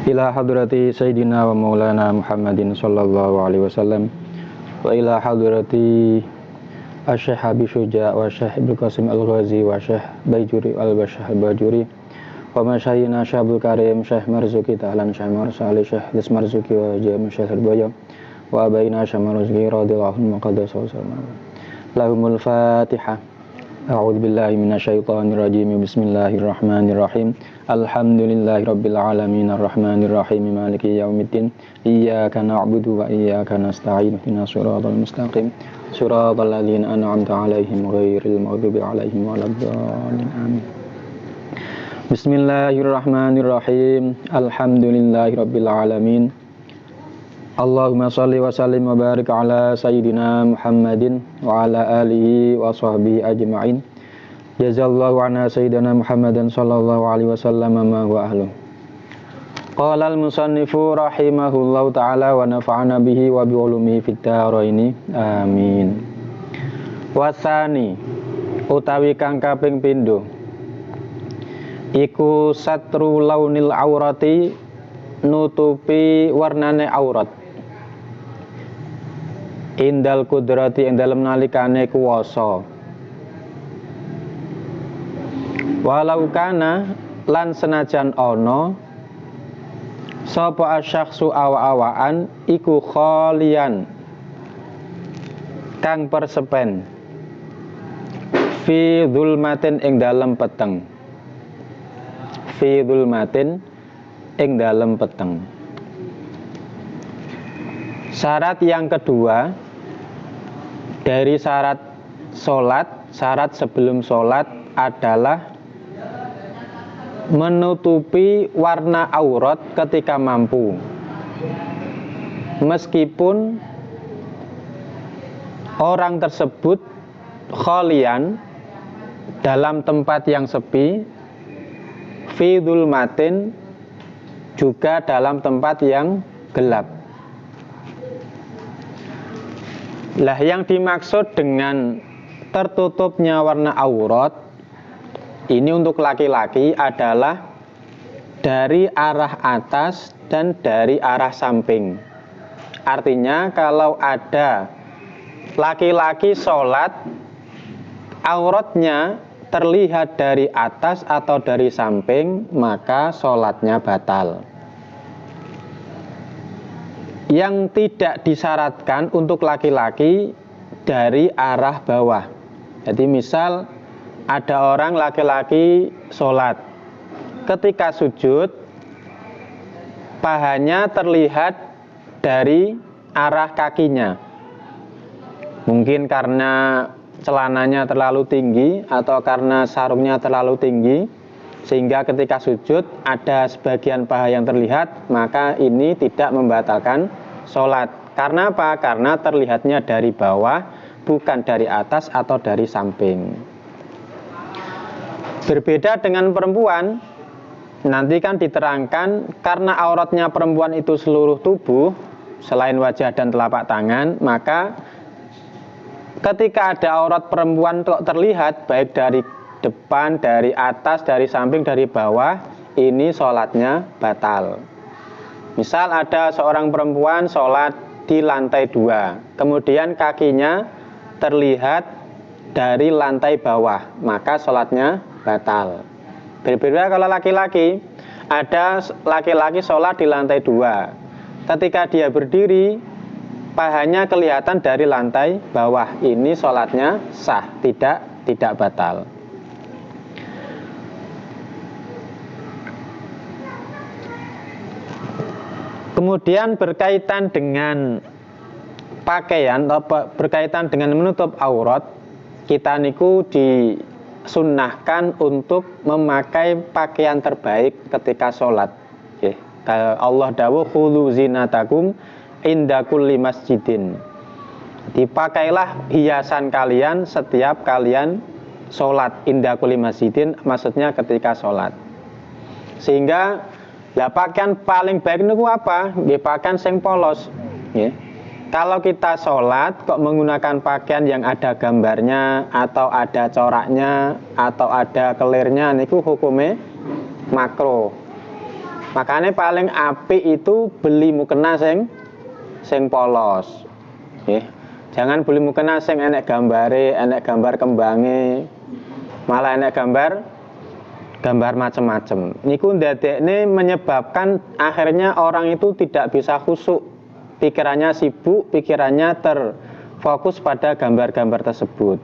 ila hadrati Sayyidina wa Maulana Muhammadin sallallahu alaihi wasallam wa ila hadrati Asy-Syaikh Habib Syuja wa Syekh Ibnu Qasim Al-Ghazi wa Syekh Baijuri Al-Basyah Al-Bajuri wa masyayina Syabul Karim Syekh Marzuki Tahlan Syekh Marsali Syekh Lis Marzuki wa Jami Syekh Al-Bayam wa abaina Syekh Marzuki radhiyallahu anhu maqaddas sallallahu lahumul Fatihah. A'udzu billahi minasyaitonir rajim. Bismillahirrahmanirrahim. Alhamdulillahirabbil alamin arrahmanir rahim maliki yaumiddin. Iyyaka na'budu wa iyyaka nasta'in. Ihdinas siratal mustaqim. Siratal ladzina an'amta 'alaihim ghairil maghdubi 'alaihim waladdallin. Amin. Bismillahirrahmanirrahim. Alhamdulillahirabbil alamin. Allahumma shalli wa sallim wa barik ala sayyidina Muhammadin wa ala alihi wa sahbihi ajma'in. Jazallahu anna sayyidina Muhammadan sallallahu alaihi wasallam ma huwa ahlu. Qala al-musannifu rahimahullahu ta'ala wa nafa'ana bihi wa bi ulumihi fid dharaini. Amin. Wasani utawi kang kaping pindho iku satru launil aurati, nutupi warnane aurat. Indal kudrati ing dalem nalikane kuwasa. Walau kana lan senajan ana sapa asyakhsu awa-awaan iku kholian kang persepen fi dzulmatin ing dalem peteng. Fi dzulmatin ing dalem peteng. Syarat yang kedua dari syarat sholat, syarat sebelum sholat adalah menutupi warna aurat ketika mampu. Meskipun orang tersebut kholian dalam tempat yang sepi, fi dzulmatin juga dalam tempat yang gelap. Lah yang dimaksud dengan tertutupnya warna aurat ini untuk laki-laki adalah dari arah atas dan dari arah samping. Artinya kalau ada laki-laki sholat auratnya terlihat dari atas atau dari samping, maka sholatnya batal. Yang tidak disyaratkan untuk laki-laki dari arah bawah. Jadi misal ada orang laki-laki sholat, ketika sujud pahanya terlihat dari arah kakinya. Mungkin karena celananya terlalu tinggi atau karena sarungnya terlalu tinggi, sehingga ketika sujud ada sebagian paha yang terlihat, maka ini tidak membatalkan sholat. Karena apa? Karena terlihatnya dari bawah, bukan dari atas atau dari samping. Berbeda dengan perempuan, nanti kan diterangkan karena auratnya perempuan itu seluruh tubuh, selain wajah dan telapak tangan, maka ketika ada aurat perempuan terlihat, baik dari depan, dari atas, dari samping, dari bawah, ini sholatnya batal. Misal ada seorang perempuan sholat di lantai 2, kemudian kakinya terlihat dari lantai bawah, maka sholatnya batal. Berbeda kalau laki-laki, ada laki-laki sholat di lantai 2, ketika dia berdiri pahanya kelihatan dari lantai bawah, ini sholatnya sah, tidak batal. Kemudian berkaitan dengan pakaian atau berkaitan dengan menutup aurat, kita niku disunnahkan untuk memakai pakaian terbaik ketika sholat. Allah dawuh khudzu zinatakum inda kulli masjidin. Dipakailah hiasan kalian setiap kalian sholat. Inda kulli masjidin maksudnya ketika sholat. Sehingga pakaian paling baik niku apa? Pakaian sing polos. Kalau kita sholat kok menggunakan pakaian yang ada gambarnya atau ada coraknya atau ada kelirnya, niku hukumnya makruh. Makanya paling apik itu beli mukena sing polos. Nggih. Jangan beli mukena sing enek gambare, enek gambar kembange, malah enek gambar macem-macem. Niku ndadekne menyebabkan akhirnya orang itu tidak bisa khusyuk. Pikirannya sibuk, pikirannya terfokus pada gambar-gambar tersebut.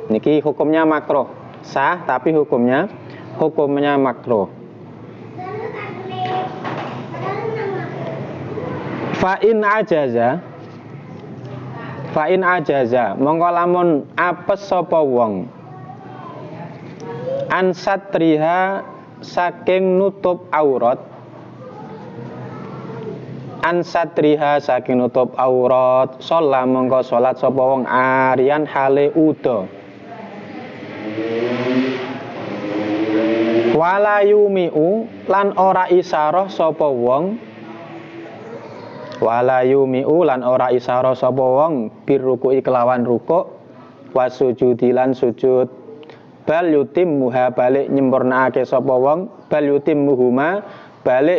Niki hukumnya makruh. Sah tapi hukumnya makruh. Fa'in ajaza mongko lamun apes sapa wong ansatriha saking nutup aurat, sholat mongko sholat sapa wong arian hale uda, walayumiu lan ora isaroh sapa wong, birruku'i kelawan rukuk, wasujudi lan sujud, bal yutimmuha balik nyempurnaake sapa wong, balik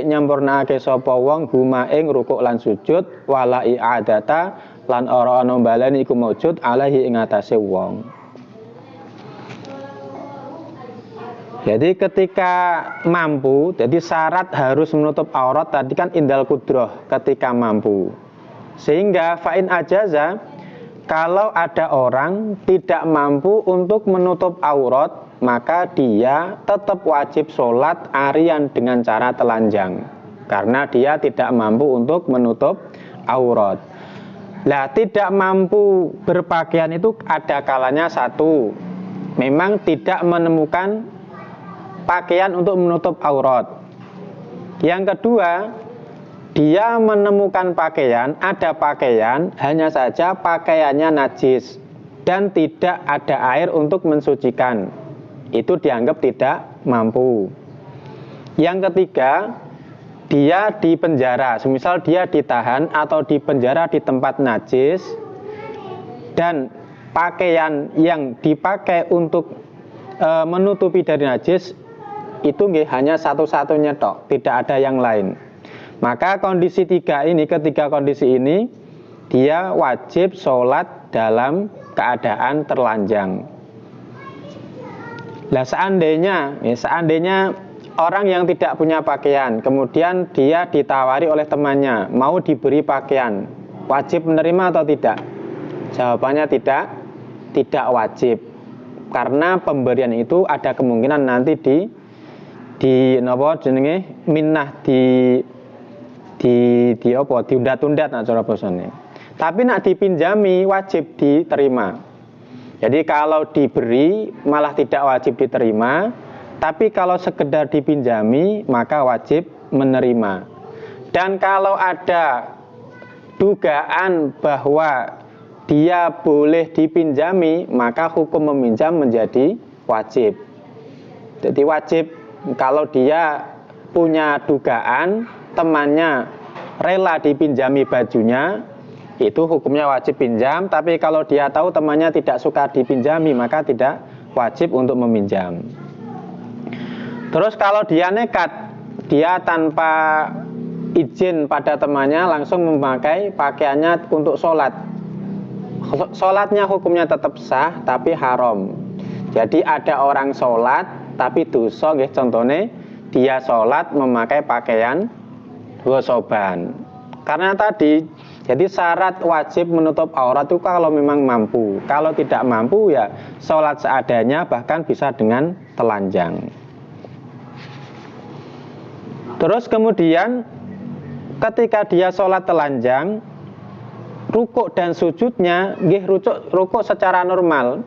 nyempurnaake sapa wong huma ing rukuk lan sujud, wala i'adata lan ora ana baleni iku maujud alaihi ing atase wong. Jadi ketika mampu, jadi syarat harus menutup aurat tadi kan indal kudroh, ketika mampu. Sehingga fa'in ajaza, kalau ada orang tidak mampu untuk menutup aurat, maka dia tetap wajib sholat arian dengan cara telanjang, karena dia tidak mampu untuk menutup aurat. Nah, tidak mampu berpakaian itu ada kalanya satu, memang tidak menemukan pakaian untuk menutup aurat. Yang kedua, dia menemukan pakaian, ada pakaian, hanya saja pakaiannya najis dan tidak ada air untuk mensucikan. Itu dianggap tidak mampu. Yang ketiga, dia di penjara, semisal dia ditahan atau di penjara di tempat najis, dan pakaian yang dipakai untuk menutupi dari najis itu hanya satu-satunya tok, tidak ada yang lain. Maka kondisi ketiga kondisi ini dia wajib sholat dalam keadaan telanjang. Nah, seandainya orang yang tidak punya pakaian, kemudian dia ditawari oleh temannya mau diberi pakaian, wajib menerima atau tidak? Jawabannya tidak wajib, karena pemberian itu ada kemungkinan nanti diundat-undat nak cara basane. Tapi nak dipinjami wajib diterima. Jadi kalau diberi malah tidak wajib diterima, tapi kalau sekedar dipinjami maka wajib menerima. Dan kalau ada dugaan bahwa dia boleh dipinjami, maka hukum meminjam menjadi wajib. Jadi wajib kalau dia punya dugaan temannya rela dipinjami bajunya, itu hukumnya wajib pinjam. Tapi kalau dia tahu temannya tidak suka dipinjami, maka tidak wajib untuk meminjam. Terus kalau dia nekat, dia tanpa izin pada temannya langsung memakai pakaiannya untuk sholat, sholatnya hukumnya tetap sah tapi haram. Jadi ada orang sholat tapi dosa, contohnya dia sholat memakai pakaian ghosoban. Karena tadi, jadi syarat wajib menutup aurat itu kalau memang mampu. Kalau tidak mampu ya sholat seadanya, bahkan bisa dengan telanjang. Terus kemudian ketika dia sholat telanjang, rukuk dan sujudnya rukuk secara normal.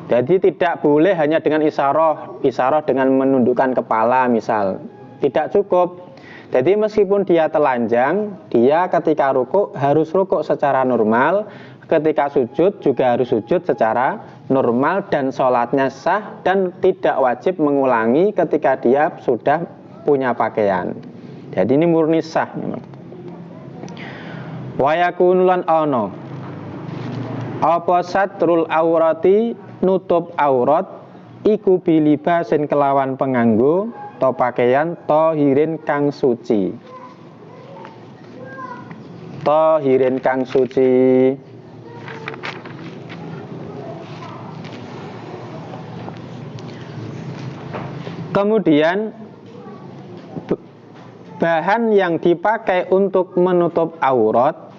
Jadi tidak boleh hanya dengan isyarah dengan menundukkan kepala misal. Tidak cukup. Jadi meskipun dia telanjang, dia ketika rukuk harus rukuk secara normal, ketika sujud juga harus sujud secara normal, dan sholatnya sah dan tidak wajib mengulangi ketika dia sudah punya pakaian. Jadi ini murni sah memang. Wa yakunulan ono apa satrul aurati nutup aurat iku bilibasin kelawan penganggo atau pakaian tohirin kang suci. Tohirin kang suci. Kemudian bahan yang dipakai untuk menutup aurat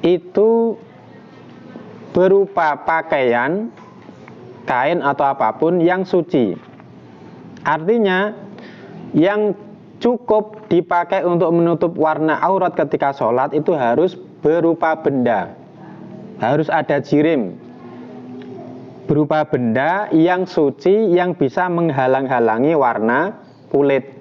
itu berupa pakaian, kain atau apapun yang suci. Artinya yang cukup dipakai untuk menutup warna aurat ketika sholat itu harus berupa benda, harus ada jirim, berupa benda yang suci yang bisa menghalang-halangi warna kulit.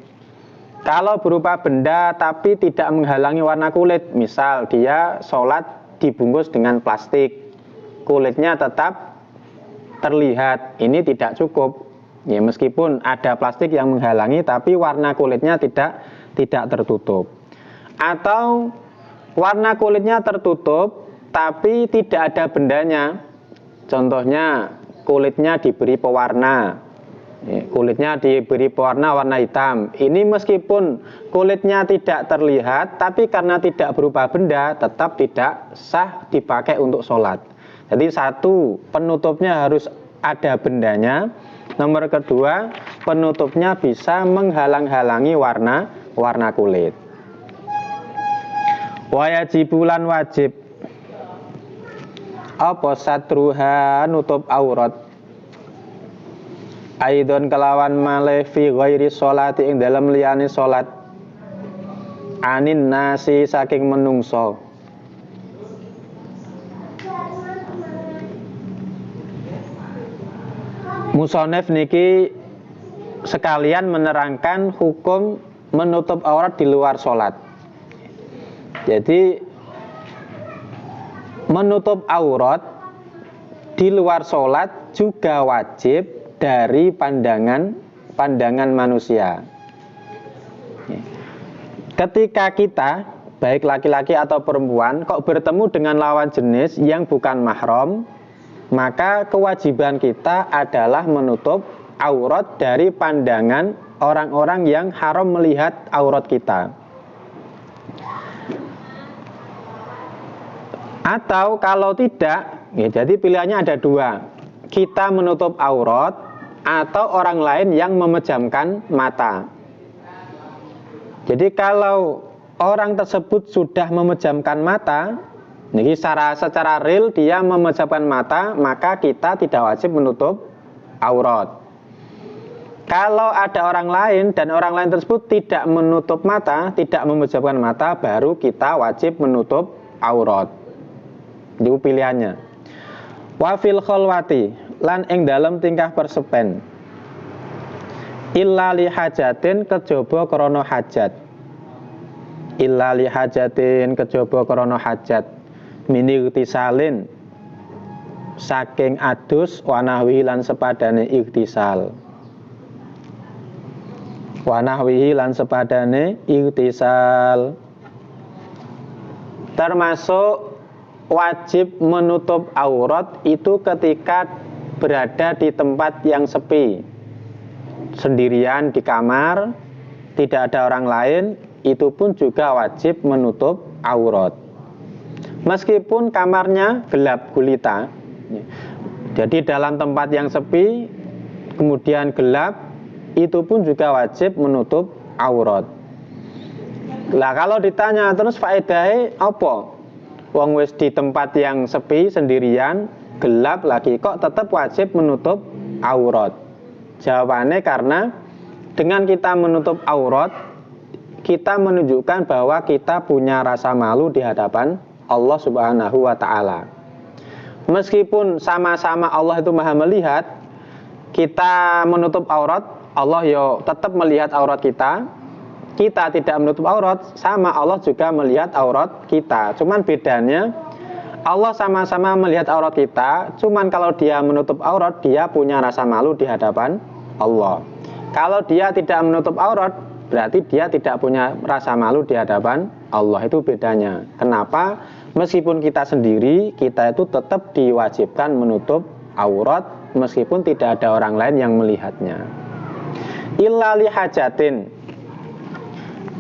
Kalau berupa benda tapi tidak menghalangi warna kulit, misal dia sholat dibungkus dengan plastik, kulitnya tetap terlihat, ini tidak cukup. Ya, meskipun ada plastik yang menghalangi tapi warna kulitnya tidak tertutup. Atau warna kulitnya tertutup tapi tidak ada bendanya. Contohnya kulitnya diberi pewarna. Ya, kulitnya diberi pewarna warna hitam. Ini meskipun kulitnya tidak terlihat tapi karena tidak berupa benda tetap tidak sah dipakai untuk sholat. Jadi satu, penutupnya harus ada bendanya. Nomor kedua, penutupnya bisa menghalang-halangi warna kulit. Wajibulan wajib apa satruha nutup aurat. Aidon kelawan malih fi ghairi sholati ing dalem liyane salat. Anin nasi saking menungso. Musonef niki sekalian menerangkan hukum menutup aurat di luar sholat. Jadi menutup aurat di luar sholat juga wajib dari pandangan manusia. Ketika kita, baik laki-laki atau perempuan, kok bertemu dengan lawan jenis yang bukan mahram, maka kewajiban kita adalah menutup aurat dari pandangan orang-orang yang haram melihat aurat kita. Atau kalau tidak, ya, jadi pilihannya ada dua. Kita menutup aurat atau orang lain yang memejamkan mata. Jadi kalau orang tersebut sudah memejamkan mata, jadi secara real dia memejamkan mata, maka kita tidak wajib menutup aurat. Kalau ada orang lain dan orang lain tersebut tidak menutup mata, tidak memejamkan mata, baru kita wajib menutup aurat. Itu pilihannya. Wa fil khalwati lan ing dalem tingkah persepen. Illa li hajatin kejaba krana hajat. Illa li hajatin kejaba krana hajat. Minirtisalin saking adus wanahwihi lan sepadane irtisal. Wanahwihi lan sepadane irtisal. Termasuk wajib menutup aurat itu ketika berada di tempat yang sepi, sendirian di kamar, tidak ada orang lain, itu pun juga wajib menutup aurat. Meskipun kamarnya gelap gulita, jadi dalam tempat yang sepi, kemudian gelap, itu pun juga wajib menutup aurat. Lah kalau ditanya terus faedahnya apa? Wong wis di tempat yang sepi, sendirian, gelap lagi, kok tetap wajib menutup aurat? Jawabannya karena dengan kita menutup aurat, kita menunjukkan bahwa kita punya rasa malu di hadapan Allah Subhanahu wa ta'ala. Meskipun sama-sama Allah itu maha melihat, kita menutup aurat, Allah ya tetap melihat aurat kita. Kita tidak menutup aurat, sama Allah juga melihat aurat kita. Cuman bedanya, Allah sama-sama melihat aurat kita, cuman kalau dia menutup aurat, dia punya rasa malu di hadapan Allah. Kalau dia tidak menutup aurat, berarti dia tidak punya rasa malu di hadapan Allah. Itu bedanya. Kenapa? Meskipun kita sendiri, kita itu tetap diwajibkan menutup aurat meskipun tidak ada orang lain yang melihatnya. illa li hajatin,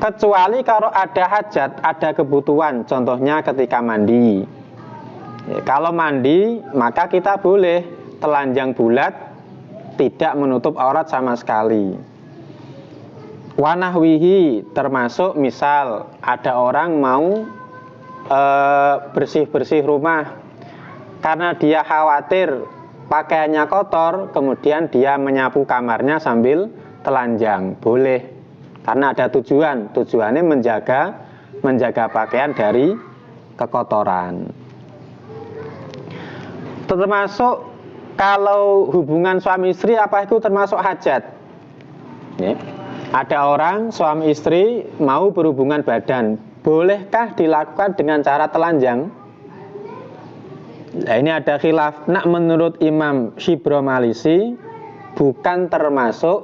kecuali kalau ada hajat, ada kebutuhan, contohnya ketika mandi. Kalau mandi maka kita boleh telanjang bulat, tidak menutup aurat sama sekali. Wanahwihi, termasuk misal ada orang mau bersih-bersih rumah, karena dia khawatir pakaiannya kotor, kemudian dia menyapu kamarnya sambil telanjang, boleh, karena ada tujuannya menjaga pakaian dari kekotoran. Termasuk kalau hubungan suami istri, apa itu termasuk hajat? Ya. Ada orang suami istri mau berhubungan badan, bolehkah dilakukan dengan cara telanjang? Nah, ini ada khilaf. Nah, menurut Imam Syibro Malisi bukan termasuk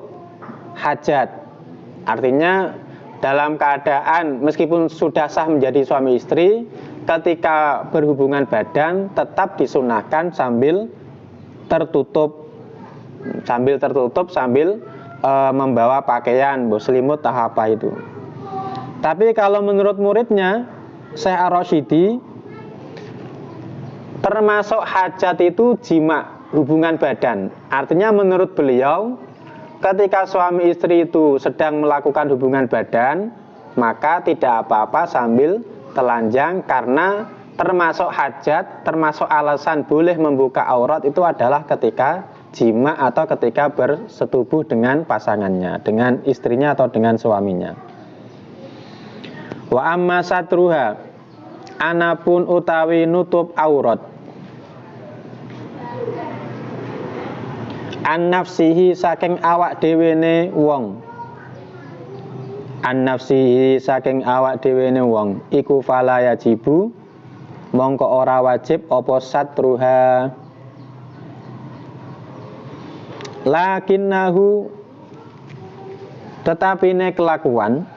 hajat. Artinya dalam keadaan meskipun sudah sah menjadi suami istri, ketika berhubungan badan tetap disunahkan sambil tertutup sambil membawa pakaian, selimut, apa itu. Tapi kalau menurut muridnya Syekh Ar-Rasyidi, termasuk hajat itu jima, hubungan badan. Artinya menurut beliau, ketika suami istri itu sedang melakukan hubungan badan, maka tidak apa-apa sambil telanjang, karena termasuk hajat, termasuk alasan boleh membuka aurat itu adalah ketika jima atau ketika bersetubuh dengan pasangannya, dengan istrinya atau dengan suaminya. Wa amma satruha, anapun utawi nutup aurat, an nafsihi saking awak dhewene wong, an nafsihi saking awak dhewene wong, iku fala yajibu, mongko ora wajib apa satruha. Lakinnahu, tetapine kelakuan,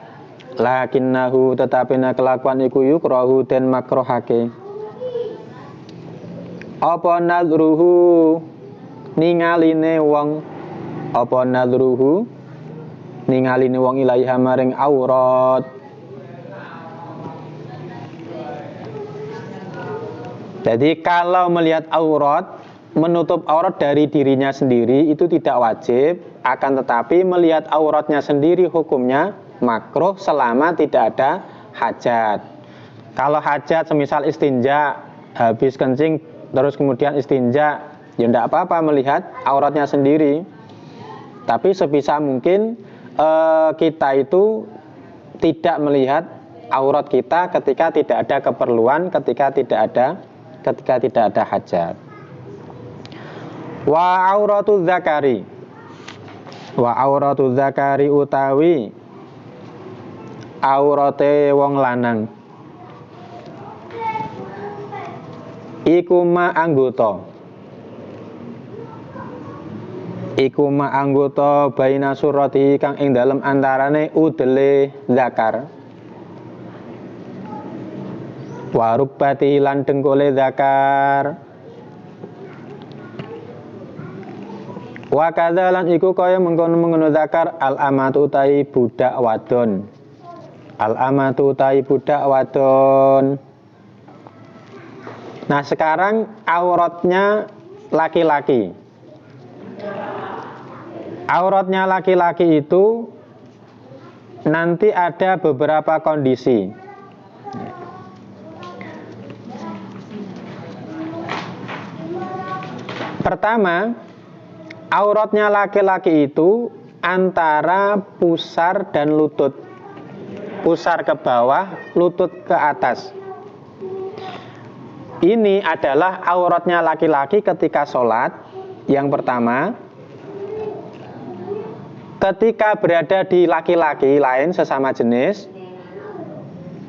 lakinnahu tetapine kelakuan iku yukrahu den makruhake. Apa nadruhu, ningaline wong, apa nadruhu, ningaline wong ilaiha maring aurat. Jadi kalau melihat aurat, menutup aurat dari dirinya sendiri itu tidak wajib, akan tetapi melihat auratnya sendiri hukumnya makruh selama tidak ada hajat. Kalau hajat semisal istinja, habis kencing terus kemudian istinja, ya tidak apa-apa melihat auratnya sendiri. Tapi sebisa mungkin kita itu tidak melihat aurat kita ketika tidak ada keperluan, ketika tidak ada hajat. Wa auratu zakari, wa auratu zakari utawi aurate wong lanang, iku ma anggota, iku ma anggota baina surati kang ing dalem antarane udele zakar, wa rubbati lan dengkule zakar, wa kadzalan iku kaya mengkono-mengkono zakar al amatu utai budak wadon, al amatu utai budak wadon. Nah, sekarang auratnya laki-laki. Auratnya laki-laki itu nanti ada beberapa kondisi. Pertama, auratnya laki-laki itu antara pusar dan lutut. Pusar ke bawah, lutut ke atas. Ini adalah auratnya laki-laki ketika sholat. Yang pertama, ketika berada di laki-laki lain sesama jenis.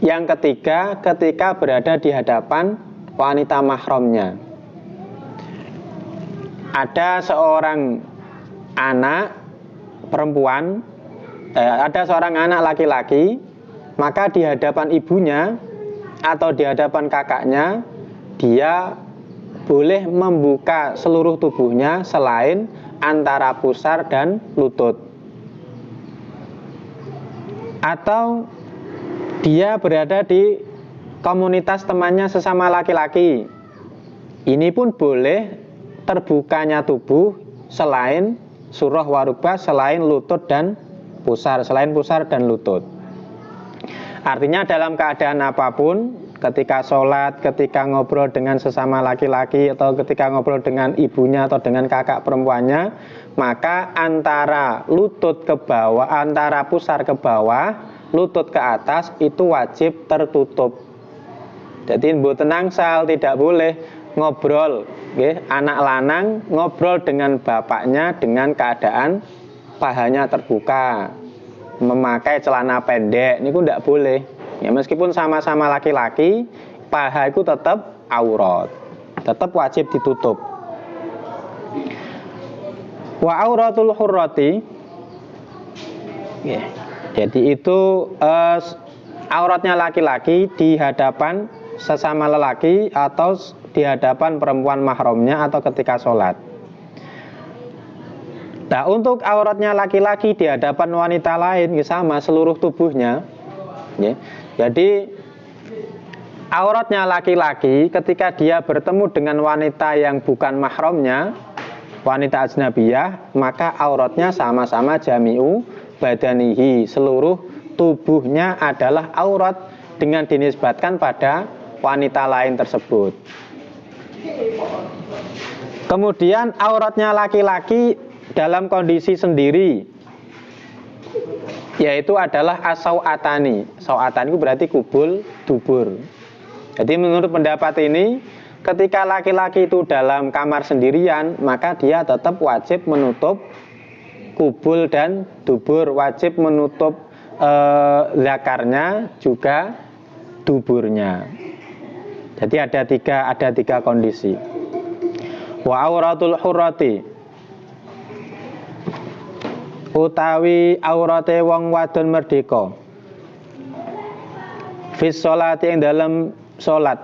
Yang ketiga, ketika berada di hadapan wanita mahramnya. Ada seorang anak perempuan, ada seorang anak laki-laki, maka di hadapan ibunya atau di hadapan kakaknya, dia boleh membuka seluruh tubuhnya selain antara pusar dan lutut. atau dia berada di komunitas temannya sesama laki-laki. Ini pun boleh terbukanya tubuh selain surah warubah, selain lutut dan pusar, selain pusar dan lutut. Artinya dalam keadaan apapun, ketika sholat, ketika ngobrol dengan sesama laki-laki, atau ketika ngobrol dengan ibunya atau dengan kakak perempuannya, maka antara lutut ke bawah, antara pusar ke bawah, lutut ke atas itu wajib tertutup. Jadi mboten nangsal, tidak boleh ngobrol, anak lanang ngobrol dengan bapaknya dengan keadaan pahanya terbuka, memakai celana pendek, ini tidak boleh. Ya, meskipun sama-sama laki-laki, paha itu tetap aurat, tetap wajib ditutup. Wa auratul hurrati, jadi itu auratnya laki-laki di hadapan sesama lelaki atau di hadapan perempuan mahramnya atau ketika sholat. Nah, untuk auratnya laki-laki di hadapan wanita lain sama seluruh tubuhnya. Jadi auratnya laki-laki ketika dia bertemu dengan wanita yang bukan mahramnya, wanita ajnabiyah, maka auratnya sama-sama jami'u badanihi, seluruh tubuhnya adalah aurat dengan dinisbatkan pada wanita lain tersebut. Kemudian auratnya laki-laki dalam kondisi sendiri, yaitu adalah as-sau'atani. Sau'atani itu berarti kubul, dubur. Jadi menurut pendapat ini, ketika laki-laki itu dalam kamar sendirian, maka dia tetap wajib menutup kubul dan dubur, wajib menutup zakarnya juga duburnya. Jadi ada tiga kondisi. Wa auratul hurrati, utawi aurate wong wadon merdeka, fis sholati ing dalam sholat,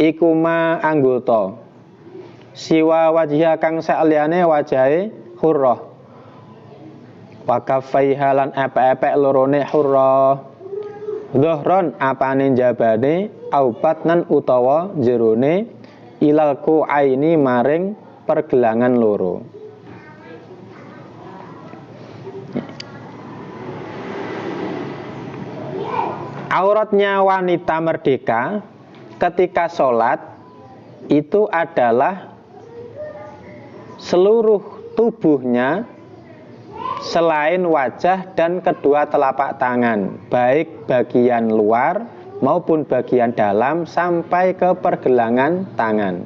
iku ma anggota, siwa wajhiha kang saliyane wajahe hurrah, wa kaffaiha lan epek-epek lorone hurrah, dhuhron apane jabane, au batnan utawa jerone, ilal ku'aini maring pergelangan loro. Auratnya wanita merdeka ketika sholat itu adalah seluruh tubuhnya selain wajah dan kedua telapak tangan, baik bagian luar maupun bagian dalam sampai ke pergelangan tangan,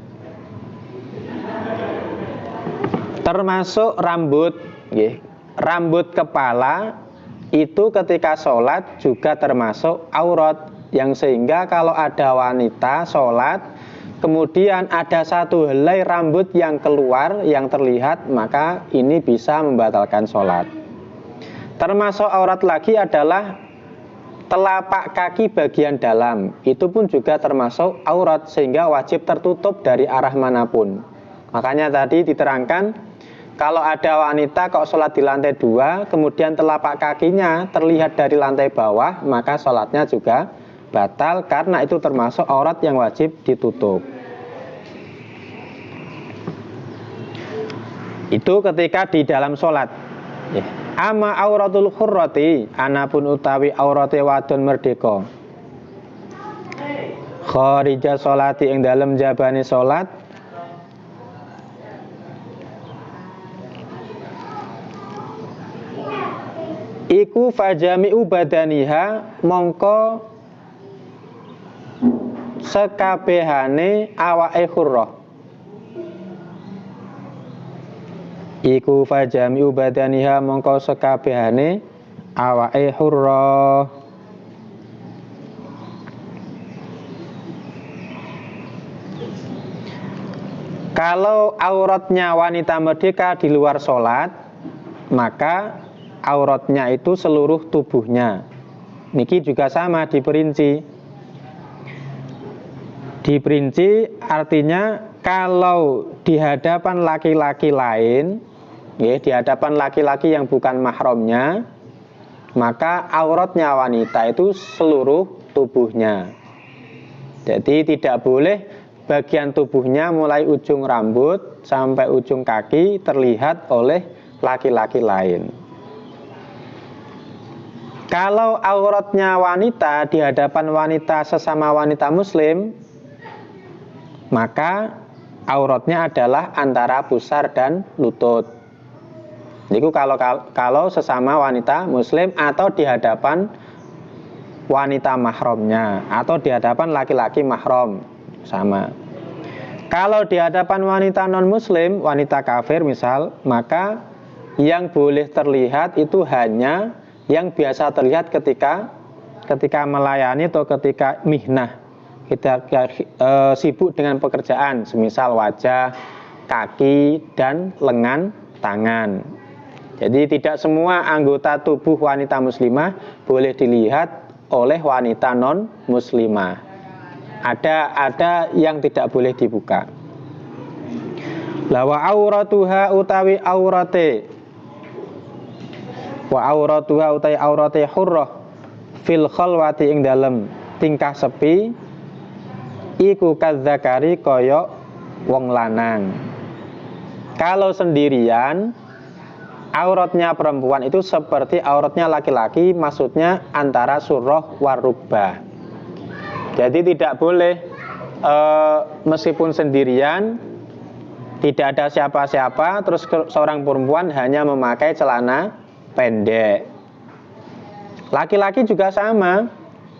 termasuk rambut, rambut kepala itu ketika sholat juga termasuk aurat, yang sehingga kalau ada wanita sholat kemudian ada satu helai rambut yang keluar yang terlihat, maka ini bisa membatalkan sholat. Termasuk aurat lagi adalah telapak kaki bagian dalam, itu pun juga termasuk aurat sehingga wajib tertutup dari arah manapun. Makanya tadi diterangkan, kalau ada wanita kok sholat di lantai 2, kemudian telapak kakinya terlihat dari lantai bawah, maka sholatnya juga batal karena itu termasuk aurat yang wajib ditutup. Itu ketika di dalam sholat. Ama auratul hurrati, anapun utawi aurate wadon merdeka, kharija sholati ing dalem jabane sholat, iku fajami'u badaniha, mongko sekabehane awake hurrah. Iku fajami'u badaniha, mongko sekabehane awake hurrah. Kalau auratnya wanita merdeka di luar sholat, maka auratnya itu seluruh tubuhnya. Niki juga sama diperinci. Diperinci artinya kalau di hadapan laki-laki lain, di hadapan laki-laki yang bukan mahramnya, maka auratnya wanita itu seluruh tubuhnya. Jadi tidak boleh bagian tubuhnya mulai ujung rambut sampai ujung kaki terlihat oleh laki-laki lain. Kalau auratnya wanita di hadapan wanita sesama wanita muslim, maka auratnya adalah antara pusar dan lutut. Itu kalau sesama wanita muslim atau di hadapan wanita mahramnya atau di hadapan laki-laki mahram sama. Kalau di hadapan wanita non muslim, wanita kafir misal, maka yang boleh terlihat itu hanya yang biasa terlihat ketika melayani atau ketika mihnah, kita sibuk dengan pekerjaan, semisal wajah, kaki, dan lengan tangan. Jadi tidak semua anggota tubuh wanita muslimah boleh dilihat oleh wanita non muslimah. Ada yang tidak boleh dibuka. Lawa auratuha utawi aurate wa auratuha utai aurate hurrah fil khalwati ing dalem tingkah sepi iku kadzakari kaya wong lanang. Kalau sendirian auratnya perempuan itu seperti auratnya laki-laki, maksudnya antara surah warubah. Jadi tidak boleh meskipun sendirian, tidak ada siapa-siapa, terus seorang perempuan hanya memakai celana pendek. Laki-laki juga sama,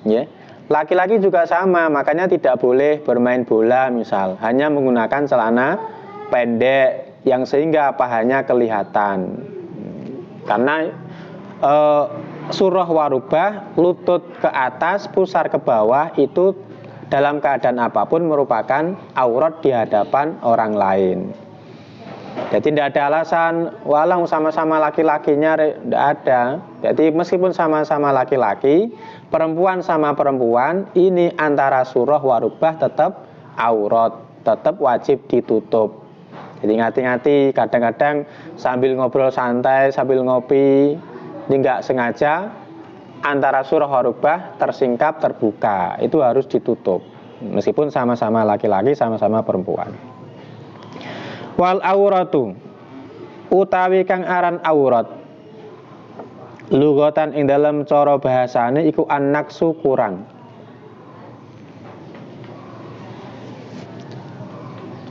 ya. Laki-laki juga sama, makanya tidak boleh bermain bola misal, hanya menggunakan celana pendek yang sehingga pahanya kelihatan. Karena surah warubah, lutut ke atas, pusar ke bawah itu dalam keadaan apapun merupakan aurat di hadapan orang lain. Jadi tidak ada alasan walau sama-sama laki-lakinya, tidak ada. Jadi meskipun sama-sama laki-laki, perempuan sama perempuan, ini antara surah warubah tetap aurat, tetap wajib ditutup. Jadi ngati-ngati kadang-kadang sambil ngobrol santai, sambil ngopi, ini nggak sengaja antara surah warubah tersingkap terbuka, itu harus ditutup. Meskipun sama-sama laki-laki, sama-sama perempuan. Wal auratu utawi kang aran aurat lugatan ing dalam cara bahasane iku annaksu kurang.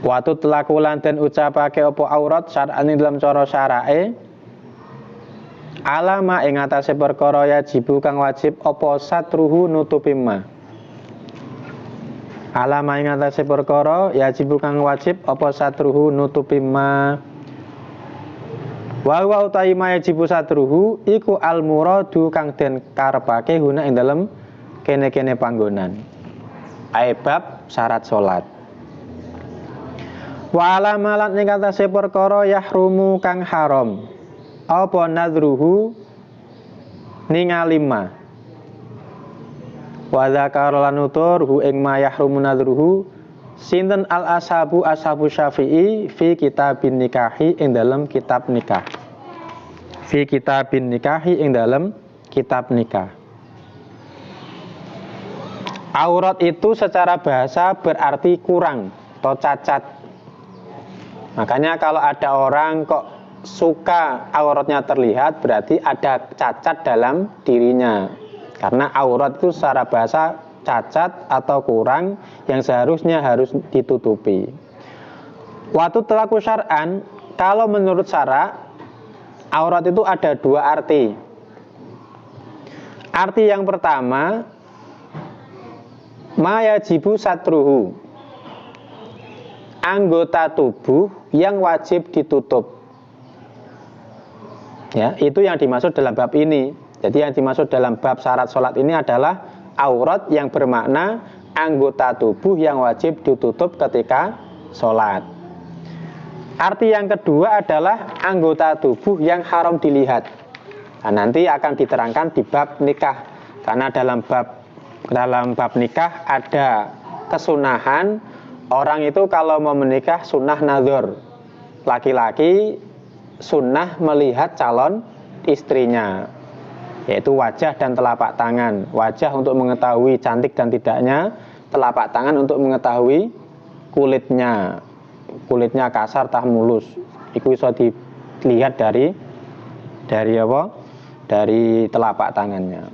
Watu telakulan dan ucapake opo aurat syar'an ing dalam cara syarae alama ing atase perkara ya jibu kang wajib opo satruhu nutupi ma. Alama ing atase perkara ya jibu kang wajib opo satruhu nutupi ma. Wa wa utai ma yajibu satruhu iku al muradu kang den karepake guna ing dalem kene-kene panggonan. Aibab syarat salat. Wa alamalan ing atase perkara yahrumu kang haram apa nadruhu ningali ma. Wa dzakara lan nutur ing ma yahrumu nadruhu sinten al ashabu Syafi'i fi kitabin nikahi ing dalam kitab nikah. Fi kitabin nikahi ing dalam kitab nikah. Aurat itu secara bahasa berarti kurang atau cacat. Makanya kalau ada orang kok suka auratnya terlihat, berarti ada cacat dalam dirinya. Karena aurat itu secara bahasa cacat atau kurang yang seharusnya harus ditutupi. Waktu telaku syar'an, kalau menurut syara, aurat itu ada dua arti. Arti yang pertama, ma yajibu satruhu, anggota tubuh yang wajib ditutup. Ya, itu yang dimaksud dalam bab ini. Jadi yang dimaksud dalam bab syarat sholat ini adalah aurat yang bermakna anggota tubuh yang wajib ditutup ketika sholat. Arti yang kedua adalah anggota tubuh yang haram dilihat. Nah, nanti akan diterangkan di bab nikah. Karena dalam bab nikah ada kesunahan. Orang itu kalau mau menikah sunnah nazar. Laki-laki sunnah melihat calon istrinya. yaitu wajah dan telapak tangan. Wajah untuk mengetahui cantik dan tidaknya, telapak tangan untuk mengetahui kulitnya. Kulitnya kasar tah mulus. Iku bisa dilihat dari apa? Dari telapak tangannya.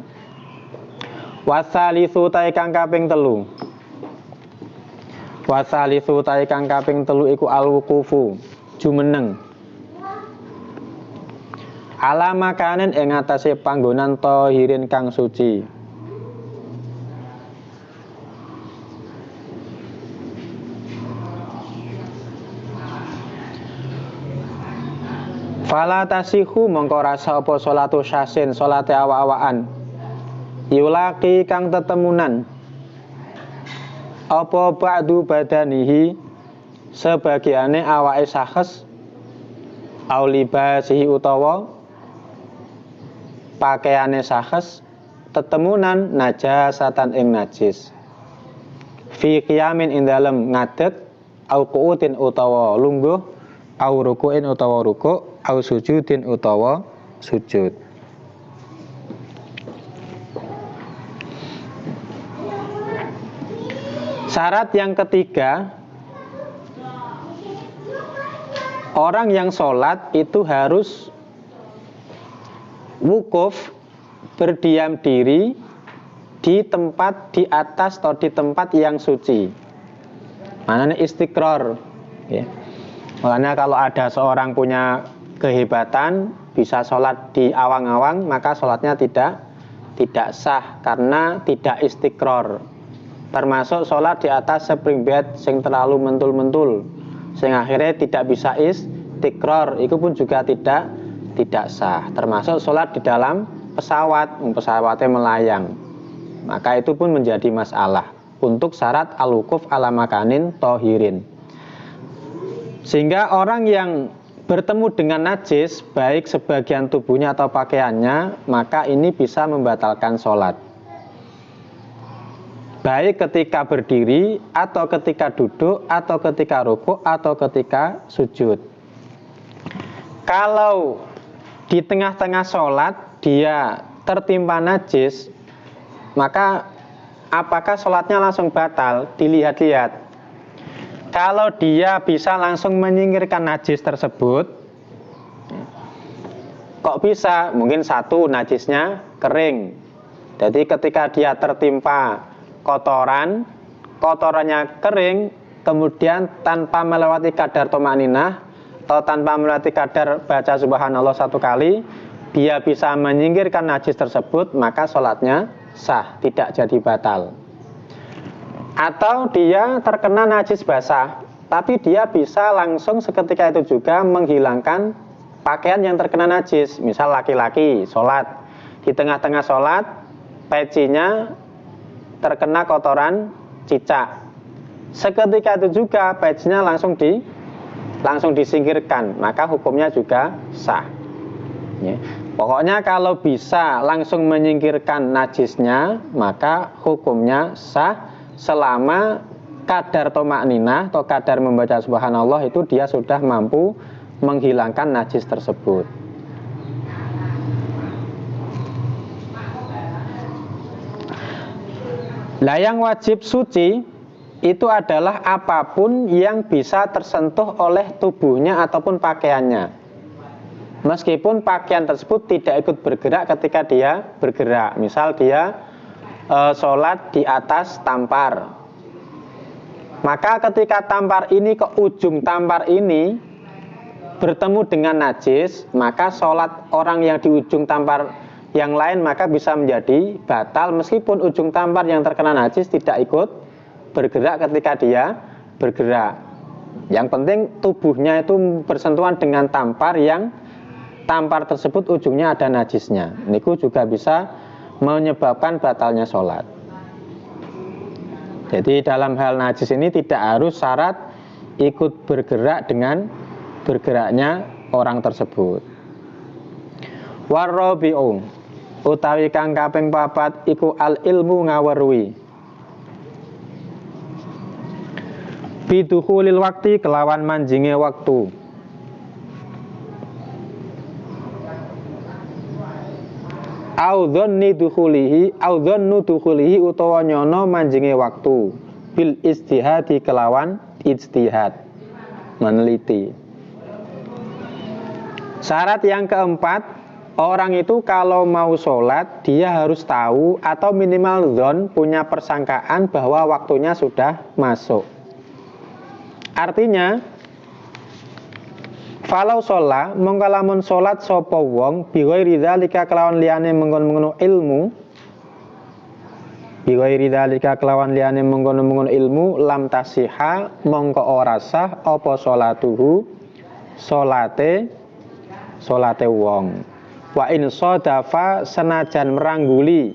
Wasalisu ta'i kang kaping 3. Wasalisu ta'i kang kaping 3 iku al-wuqufu, jumeneng. Ala makanen ing atase panggonan tahirin kang suci. Fala tasihu mongko rasa apa salatu syasin, salate awak-awakan. Yulaki kang tetemunan. Apa ba'du badanihi sebagiane awake sahes aulibasihi utawa pakaiane sahes tetemunan najasatan ing najis. Fi qiyamin ing dalem ngadeg au qu'udin utawa lungguh au ruku'in utawa ruku' au sujudin utawa sujud. Syarat yang ketiga, orang yang sholat itu harus wukuf, berdiam diri di tempat di atas atau di tempat yang suci. Maknanya istiqrar. Ya. Makanya kalau ada seorang punya kehebatan bisa sholat di awang-awang, maka sholatnya tidak sah karena tidak istiqrar. Termasuk sholat di atas spring bed sing terlalu mentul-mentul, sing akhirnya tidak bisa istiqrar, itu pun juga tidak sah. Termasuk sholat di dalam pesawatnya melayang, maka itu pun menjadi masalah untuk syarat al-wukuf ala makanin tohirin. Sehingga orang yang bertemu dengan najis, baik sebagian tubuhnya atau pakaiannya, maka ini bisa membatalkan sholat. Baik ketika berdiri, atau ketika duduk, atau ketika rukuk, atau ketika sujud. Kalau di tengah-tengah sholat dia tertimpa najis, maka apakah sholatnya langsung batal? Dilihat-lihat. Kalau dia bisa langsung menyingkirkan najis tersebut, kok bisa? Mungkin satu, najisnya kering. Jadi ketika dia tertimpa kotorannya kering, kemudian tanpa melewati kadar tomaninah atau tanpa melewati kadar baca subhanallah 1 kali, dia bisa menyingkirkan najis tersebut, maka sholatnya sah, tidak jadi batal. Atau dia terkena najis basah, tapi dia bisa langsung seketika itu juga menghilangkan pakaian yang terkena najis. Misal laki-laki sholat, di tengah-tengah sholat pecinya terkena kotoran cicak, seketika itu juga pecinya langsung disingkirkan, maka hukumnya juga sah. Ya. Pokoknya kalau bisa langsung menyingkirkan najisnya, maka hukumnya sah selama kadar tomakninah atau kadar membaca subhanallah itu dia sudah mampu menghilangkan najis tersebut. Lah yang wajib suci itu adalah apapun yang bisa tersentuh oleh tubuhnya ataupun pakaiannya. Meskipun pakaian tersebut tidak ikut bergerak ketika dia bergerak. Misal dia sholat di atas tampar, maka ketika tampar ini ke ujung tampar ini bertemu dengan najis, maka sholat orang yang di ujung tampar yang lain maka bisa menjadi batal meskipun ujung tampar yang terkena najis tidak ikut bergerak ketika dia bergerak. Yang penting tubuhnya itu bersentuhan dengan tampar yang tampar tersebut ujungnya ada najisnya. Niku juga bisa menyebabkan batalnya sholat. Jadi dalam hal najis ini tidak harus syarat ikut bergerak dengan bergeraknya orang tersebut. Warrabi'u utawi kang kaping 4 iku al ilmu ngaweruhi bidukhulil waktu kelawan manjinge waktu. au dzanni dukhulihi utawa nyono manjinge waktu bil ijtihadi kelawan ijtihad, meneliti. Syarat yang keempat, orang itu kalau mau sholat dia harus tahu atau minimal dzon, punya persangkaan bahwa waktunya sudah masuk. Artinya falau sholat mongkalamun sholat sopo wong bighairi dzalika kelawan liyane mengkono-mengkono ilmu, bighairi dzalika kelawan liyane mengkono-mengkono ilmu, lam tasiha mongko ora sah apa sholatuhu salate wong. Wa in shadafa senajan merangguli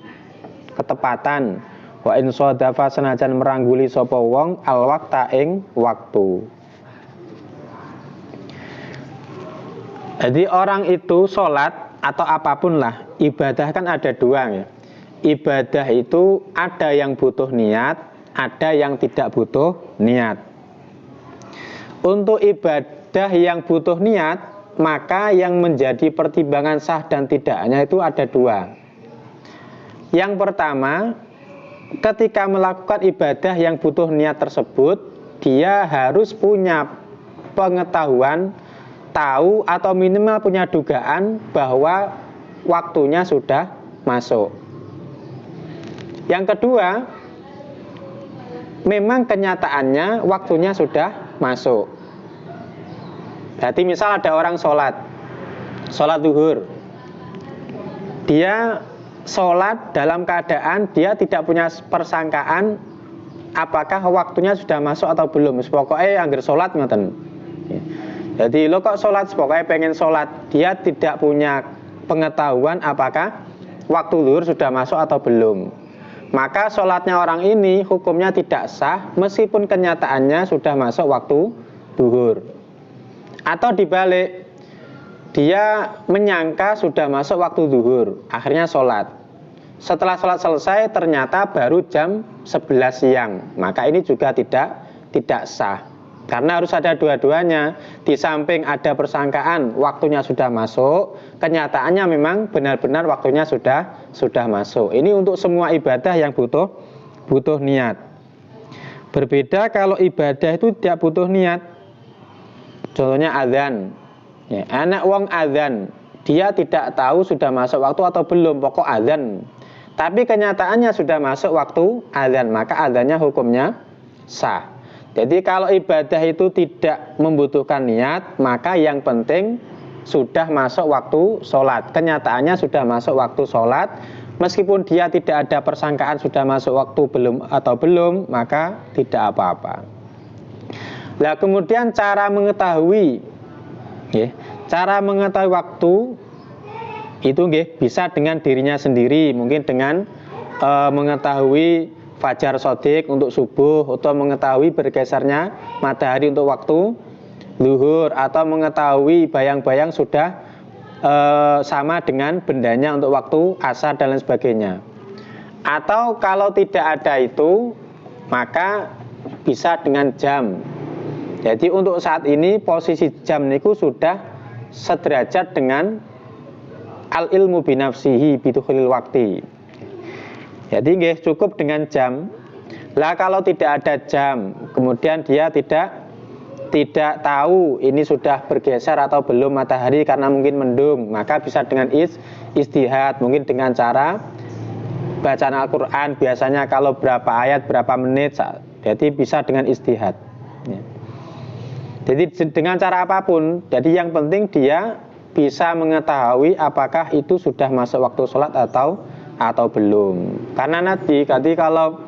ketepatan, wa in shadafa senajan merangguli sapa wong al waqta ing waktu. Jadi orang itu sholat atau apapun lah, ibadah kan ada dua ya. Ibadah itu ada yang butuh niat, ada yang tidak butuh niat. Untuk ibadah yang butuh niat, maka yang menjadi pertimbangan sah dan tidaknya itu ada dua. Yang pertama, ketika melakukan ibadah yang butuh niat tersebut, dia harus punya pengetahuan, tahu atau minimal punya dugaan bahwa waktunya sudah masuk. Yang kedua, memang kenyataannya waktunya sudah masuk. Berarti misal ada orang sholat zuhur, dia sholat dalam keadaan dia tidak punya persangkaan apakah waktunya sudah masuk atau belum. Pokoknya angger sholat ngoten. Jadi lo kok sholat, pokoknya pengen sholat, dia tidak punya pengetahuan apakah waktu zuhur sudah masuk atau belum. Maka sholatnya orang ini hukumnya tidak sah meskipun kenyataannya sudah masuk waktu zuhur. Atau dibalik, dia menyangka sudah masuk waktu zuhur, akhirnya sholat. Setelah sholat selesai ternyata baru jam 11 siang, maka ini juga tidak sah. Karena harus ada dua-duanya. Di samping ada persangkaan waktunya sudah masuk, kenyataannya memang benar-benar waktunya sudah masuk. Ini untuk semua ibadah yang butuh niat. Berbeda kalau ibadah itu tidak butuh niat. Contohnya azan. Ya, anak wong azan, dia tidak tahu sudah masuk waktu atau belum, pokok azan. Tapi kenyataannya sudah masuk waktu azan, maka azannya hukumnya sah. Jadi kalau ibadah itu tidak membutuhkan niat, maka yang penting sudah masuk waktu sholat. Kenyataannya sudah masuk waktu sholat, meskipun dia tidak ada persangkaan sudah masuk waktu belum, maka tidak apa-apa. Nah kemudian cara mengetahui waktu itu bisa dengan dirinya sendiri, mungkin dengan mengetahui fajar shodiq untuk subuh, atau mengetahui bergesernya matahari untuk waktu zuhur, atau mengetahui bayang-bayang sudah sama dengan bendanya untuk waktu asar dan lain sebagainya. Atau kalau tidak ada itu, maka bisa dengan jam. Jadi untuk saat ini posisi jam niku sudah sederajat dengan al ilmu binafsihi bidukhulil wakti. Jadi cukup dengan jam. Lah kalau tidak ada jam, kemudian dia tidak tahu ini sudah bergeser atau belum matahari karena mungkin mendung, maka bisa dengan istihad, mungkin dengan cara bacaan Al-Quran. Biasanya kalau berapa ayat, berapa menit, jadi bisa dengan istihad. Jadi dengan cara apapun, jadi yang penting dia bisa mengetahui apakah itu sudah masuk waktu sholat atau belum. Karena nanti kalau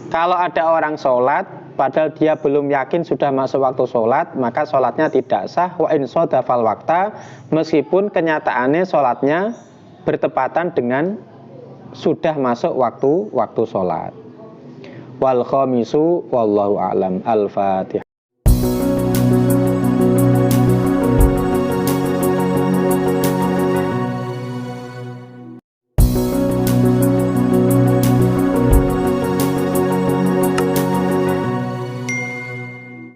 ada orang sholat padahal dia belum yakin sudah masuk waktu sholat, maka sholatnya tidak sah. Wa in shadafal waqta, meskipun kenyataannya sholatnya bertepatan dengan sudah masuk waktu sholat. Wal khamisu wallahu a'lam. Al-Fatihah.